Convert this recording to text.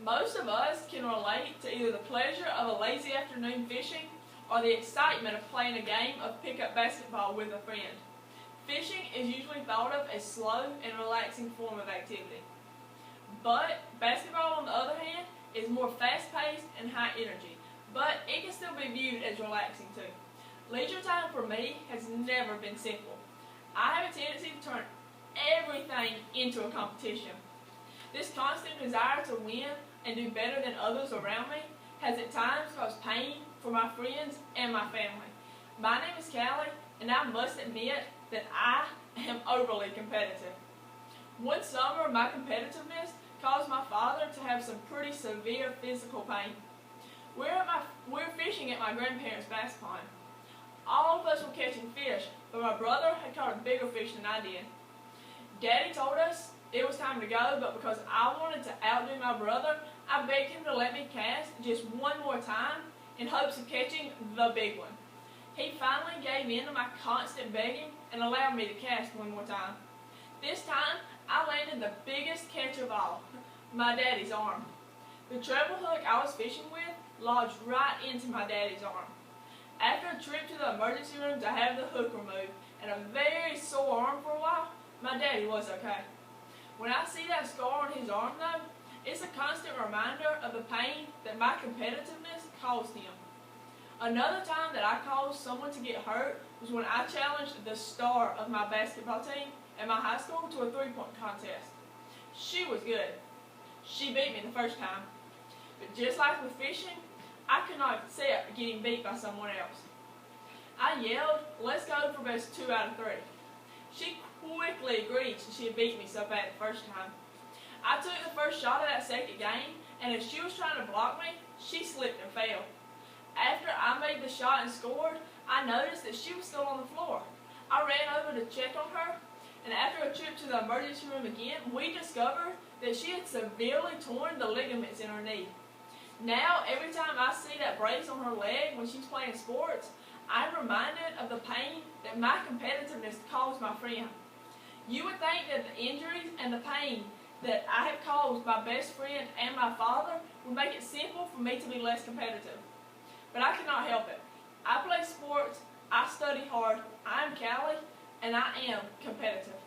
Most of us can relate to either the pleasure of a lazy afternoon fishing or the excitement of playing a game of pickup basketball with a friend. Fishing is usually thought of as slow and relaxing form of activity. But basketball, on the other hand, is more fast-paced and high energy, but it can still be viewed as relaxing too. Leisure time for me has never been simple. I have a tendency to turn everything into a competition. This constant desire to win and do better than others around me has at times caused pain for my friends and my family. My name is Callie, and I must admit that I am overly competitive. One summer, my competitiveness caused my father to have some pretty severe physical pain. We're fishing at my grandparents' bass pond. All of us were catching fish, but my brother had caught a bigger fish than I did. Daddy told us it was time to go, but because I wanted to outdo my brother, I begged him to let me cast just one more time in hopes of catching the big one. He finally gave in to my constant begging and allowed me to cast one more time. This time, I landed the biggest catch of all, my daddy's arm. The treble hook I was fishing with lodged right into my daddy's arm. After a trip to the emergency room to have the hook removed and a very sore arm for a while, my daddy was okay. When I see that scar on his arm though, it's a constant reminder of the pain that my competitiveness caused him. Another time that I caused someone to get hurt was when I challenged the star of my basketball team at my high school to a three-point contest. She was good. She beat me the first time. But just like with fishing, I could not accept getting beat by someone else. I yelled, "Let's go," for best 2 out of 3. She quickly agreed since she had beat me so bad the first time. I took the first shot of that second game, and as she was trying to block me, she slipped and fell. After I made the shot and scored, I noticed that she was still on the floor. I ran over to check on her, and after a trip to the emergency room again, we discovered that she had severely torn the ligaments in her knee. Now, every time I see that brace on her leg when she's playing sports, I'm reminded of the pain that my competitiveness caused my friend. You would think that the injuries and the pain that I have caused my best friend and my father would make it simple for me to be less competitive. But I cannot help it. I play sports, I study hard, I'm Callie, and I am competitive.